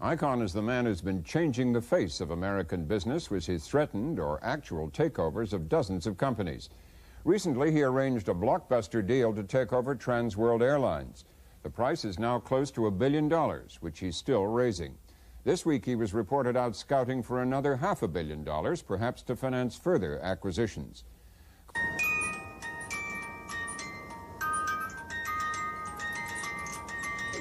Icahn is the man who's been changing the face of American business with his threatened or actual takeovers of dozens of companies. Recently, he arranged a blockbuster deal to take over Trans World Airlines. The price is now close to $1 billion, which he's still raising. This week, he was reported out scouting for another $500 million, perhaps to finance further acquisitions.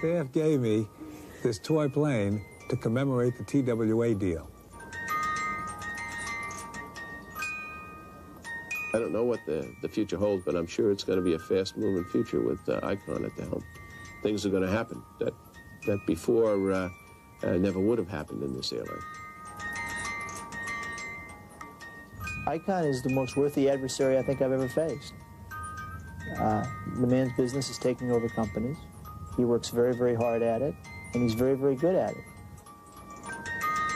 AF gave me this toy plane to commemorate the TWA deal. I don't know what the future holds, but I'm sure it's going to be a fast-moving future with Icahn at the helm. Things are going to happen that before never would have happened in this airline. Icahn is the most worthy adversary I think I've ever faced. The man's business is taking over companies. He works very, very hard at it, and he's very, very good at it.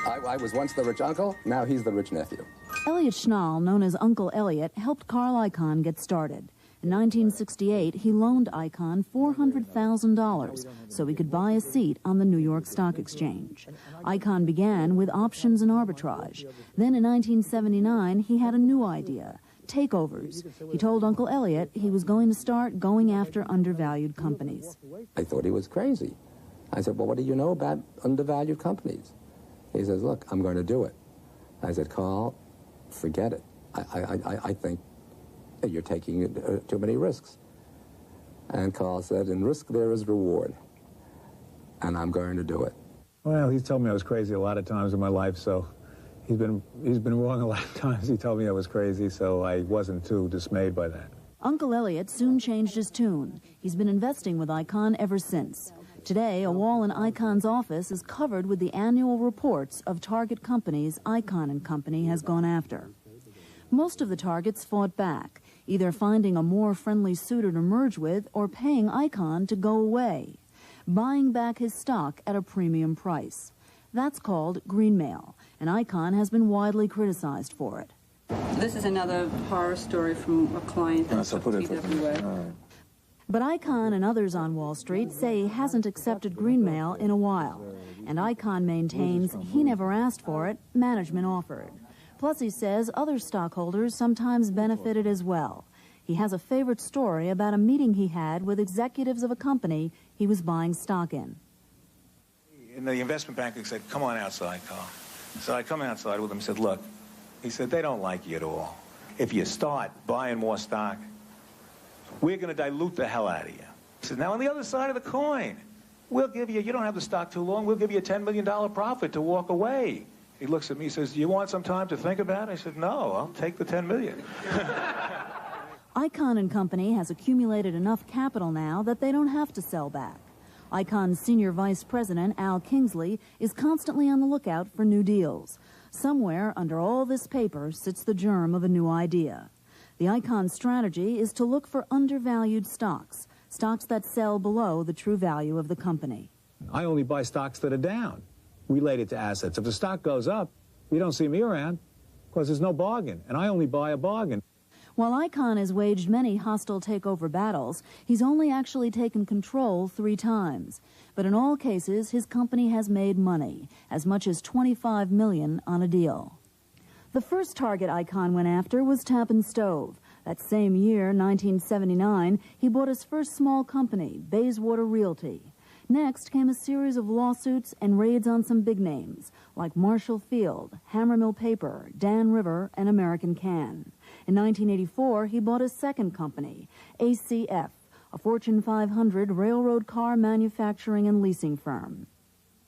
I was once the rich uncle, now he's the rich nephew. Elliot Schnall, known as Uncle Elliot, helped Carl Icahn get started. In 1968, he loaned Icahn $400,000 so he could buy a seat on the New York Stock Exchange. Icahn began with options and arbitrage. Then in 1979, he had a new idea, takeovers. He told Uncle Elliot he was going to start going after undervalued companies. I thought he was crazy. I said, well, what do you know about undervalued companies? He says, look, I'm going to do it. I said, Carl, forget it. I think you're taking too many risks. And Carl said, in risk there is reward, and I'm going to do it. Well, he's told me I was crazy a lot of times in my life, so he's been wrong a lot of times. He told me I was crazy, so I wasn't too dismayed by that. Uncle Elliot soon changed his tune. He's been investing with Icahn ever since. Today, a wall in Icahn's office is covered with the annual reports of target companies Icahn & Company has gone after. Most of the targets fought back, either finding a more friendly suitor to merge with or paying Icahn to go away, buying back his stock at a premium price. That's called greenmail, and Icahn has been widely criticized for it. This is another horror story from a client of TWA. But Icahn and others on Wall Street say he hasn't accepted greenmail in a while, and Icahn maintains he never asked for it, management offered. Plus, he says other stockholders sometimes benefited as well. He has a favorite story about a meeting he had with executives of a company he was buying stock in. And the investment banker said, come on outside, Carl. So I come outside with him and said, look, he said, they don't like you at all. If you start buying more stock, we're going to dilute the hell out of you. He said, now on the other side of the coin, we'll give you don't have the stock too long, we'll give you a $10 million profit to walk away. He looks at me and says, do you want some time to think about it? I said, no, I'll take the $10 million. Icahn & Company has accumulated enough capital now that they don't have to sell back. Icahn's senior vice president, Al Kingsley, is constantly on the lookout for new deals. Somewhere under all this paper sits the germ of a new idea. The Icahn strategy is to look for undervalued stocks, stocks that sell below the true value of the company. I only buy stocks that are down, related to assets. If the stock goes up, you don't see me around because there's no bargain, and I only buy a bargain. While Icahn has waged many hostile takeover battles, he's only actually taken control 3 times. But in all cases, his company has made money, as much as $25 million on a deal. The first target Icahn went after was Tappan Stove. That same year, 1979, he bought his first small company, Bayswater Realty. Next came a series of lawsuits and raids on some big names, like Marshall Field, Hammermill Paper, Dan River, and American Can. In 1984, he bought his second company, ACF, a Fortune 500 railroad car manufacturing and leasing firm.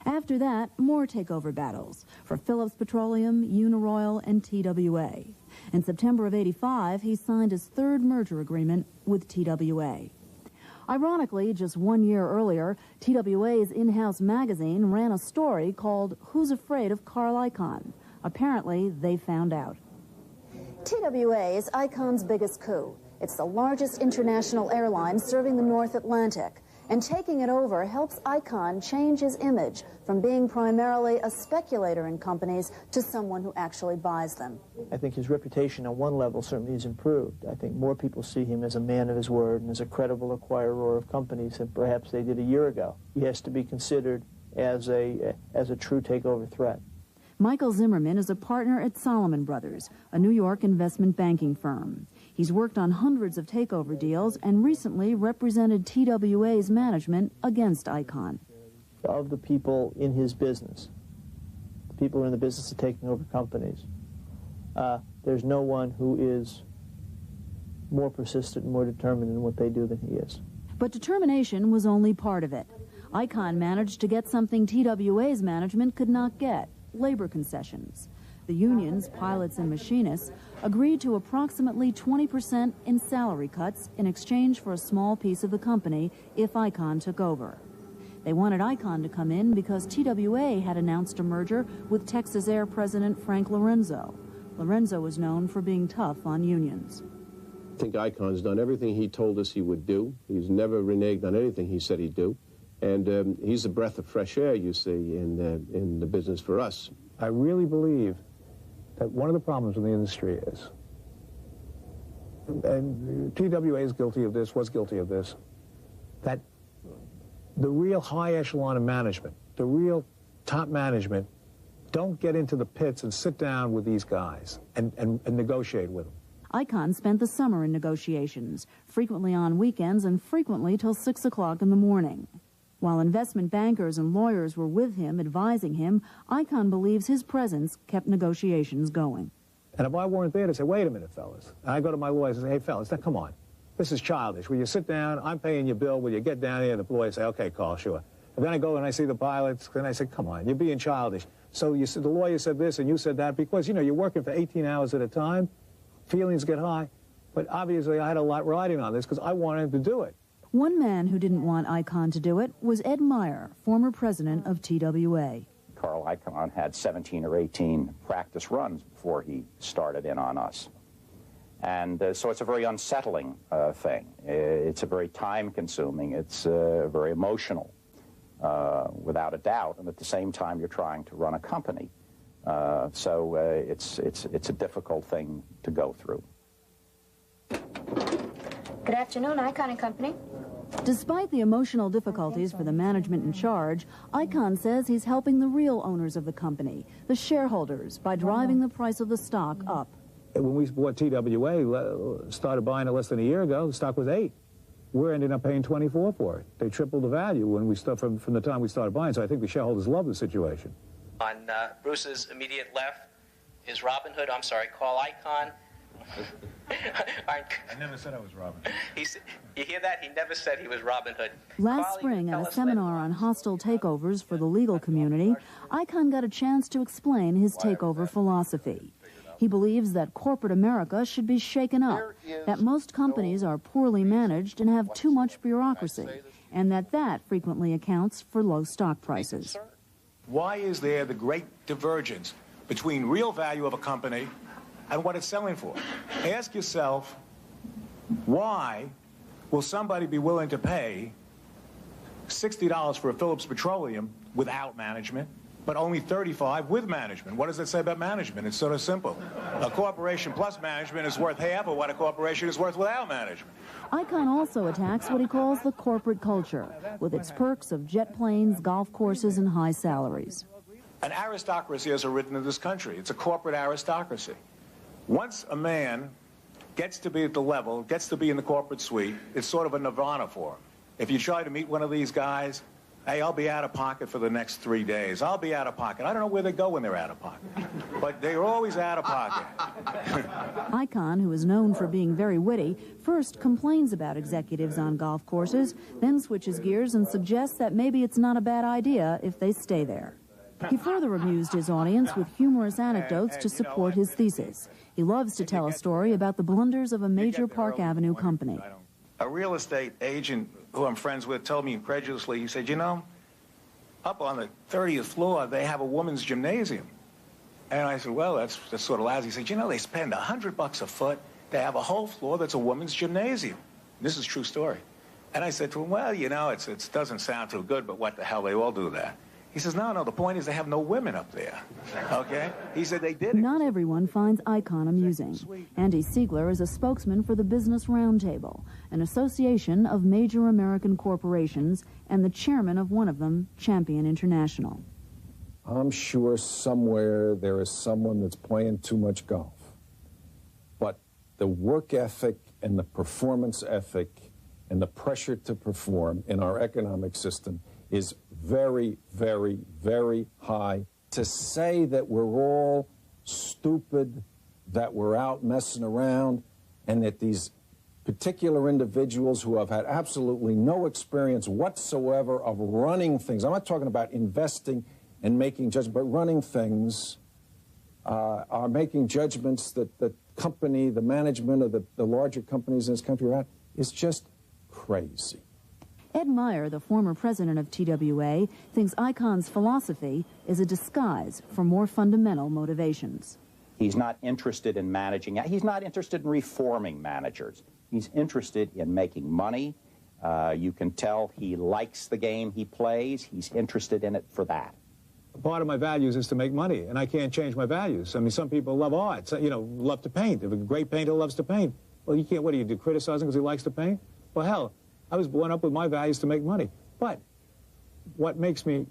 After that, more takeover battles for Phillips Petroleum, Uniroyal, and TWA. In September of '85, he signed his third merger agreement with TWA. Ironically, just 1 year earlier, TWA's in-house magazine ran a story called Who's Afraid of Carl Icahn? Apparently, they found out. TWA is Icahn's biggest coup. It's the largest international airline serving the North Atlantic. And taking it over helps Icahn change his image from being primarily a speculator in companies to someone who actually buys them. I think his reputation on one level certainly has improved. I think more people see him as a man of his word and as a credible acquirer of companies than perhaps they did a year ago. He has to be considered as a true takeover threat. Michael Zimmerman is a partner at Solomon Brothers, a New York investment banking firm. He's worked on hundreds of takeover deals and recently represented TWA's management against Icahn. Of the people in his business, the people who are in the business of taking over companies, there's no one who is more persistent and more determined in what they do than he is. But determination was only part of it. Icahn managed to get something TWA's management could not get: labor concessions. The unions, pilots and machinists, agreed to approximately 20% in salary cuts in exchange for a small piece of the company if Icahn took over. They wanted Icahn to come in because TWA had announced a merger with Texas Air President Frank Lorenzo. Lorenzo was known for being tough on unions. I think Icahn's done everything he told us he would do. He's never reneged on anything he said he'd do. And he's a breath of fresh air, you see, in the business for us. I really believe that one of the problems in the industry is, and TWA is guilty of this, was guilty of this, that the real high echelon of management, the real top management, don't get into the pits and sit down with these guys and negotiate with them. Icahn spent the summer in negotiations, frequently on weekends and frequently till 6 o'clock in the morning. While investment bankers and lawyers were with him, advising him, Icahn believes his presence kept negotiations going. And if I weren't there to say, wait a minute, fellas, and I go to my lawyers and say, hey, fellas, now come on. This is childish. Will you sit down? I'm paying your bill. Will you get down here? And the lawyer say, okay, Carl, sure. And then I go and I see the pilots, and I say, come on, you're being childish. So you said, the lawyer said this and you said that because, you know, you're working for 18 hours at a time. Feelings get high. But obviously I had a lot riding on this because I wanted him to do it. One man who didn't want Icahn to do it was Ed Meyer, former president of TWA. Carl Icahn had 17 or 18 practice runs before he started in on us. And so it's a very unsettling thing. It's a very time-consuming. It's very emotional, without a doubt. And at the same time, you're trying to run a company. So it's a difficult thing to go through. Good afternoon, Icahn & Company. Despite the emotional difficulties for the management in charge, Icahn says he's helping the real owners of the company, the shareholders, by driving the price of the stock up. When we bought TWA, started buying it less than a year ago, the stock was 8. We're ending up paying 24 for it. They tripled the value when we from the time we started buying, so I think the shareholders love the situation. On Bruce's immediate left is Robin Hood, Carl Icahn. I never said I was Robin. You hear that? He never said he was Robin Hood. Last spring, at a seminar on hostile takeovers for the legal community, Icahn got a chance to explain his takeover philosophy. He believes that corporate America should be shaken up, that most companies are poorly managed and have too much bureaucracy, and that frequently accounts for low stock prices. Why is there the great divergence between real value of a company and what it's selling for? Ask yourself, why will somebody be willing to pay $60 for a Phillips Petroleum without management, but only $35 with management? What does that say about management? It's sort of simple. A corporation plus management is worth half of what a corporation is worth without management. Icahn also attacks what he calls the corporate culture, with its perks of jet planes, golf courses, and high salaries. An aristocracy has arisen in this country. It's a corporate aristocracy. Once a man gets to be at the level, gets to be in the corporate suite, it's sort of a nirvana for him. If you try to meet one of these guys, hey, I'll be out of pocket for the next 3 days. I'll be out of pocket. I don't know where they go when they're out of pocket, but they're always out of pocket. Icahn, who is known for being very witty, first complains about executives on golf courses, then switches gears and suggests that maybe it's not a bad idea if they stay there. He further amused his audience with humorous anecdotes to support his thesis. He loves to tell a story about the blunders of a major Park Avenue company. A real estate agent who I'm friends with told me incredulously, he said, you know, up on the 30th floor, they have a women's gymnasium. And I said, well, that's sort of lousy. He said, you know, they spend $100 a foot to have a whole floor that's a women's gymnasium. This is a true story. And I said to him, well, you know, it doesn't sound too good, but what the hell, they all do that. He says, no, the point is they have no women up there, okay? He said they did it. Not everyone finds Icahn amusing. Andy Siegler is a spokesman for the Business Roundtable, an association of major American corporations, and the chairman of one of them, Champion International. I'm sure somewhere there is someone that's playing too much golf. But the work ethic and the performance ethic and the pressure to perform in our economic system is very, very, very high. To say that we're all stupid, that we're out messing around, and that these particular individuals who have had absolutely no experience whatsoever of running things, I'm not talking about investing and making judgments, but running things, are making judgments that the company, the management of the larger companies in this country are at, is just crazy. Ed Meyer, the former president of TWA, thinks Icahn's philosophy is a disguise for more fundamental motivations. He's not interested in managing. He's not interested in reforming managers. He's interested in making money. You can tell he likes the game he plays. He's interested in it for that. Part of my values is to make money, and I can't change my values. I mean, some people love art, you know, love to paint. If a great painter loves to paint, well, you can't, what do you do, criticize him because he likes to paint? Well, hell, I was born up with my values to make money. But what makes me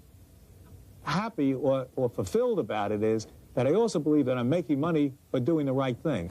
happy or fulfilled about it is that I also believe that I'm making money but doing the right thing.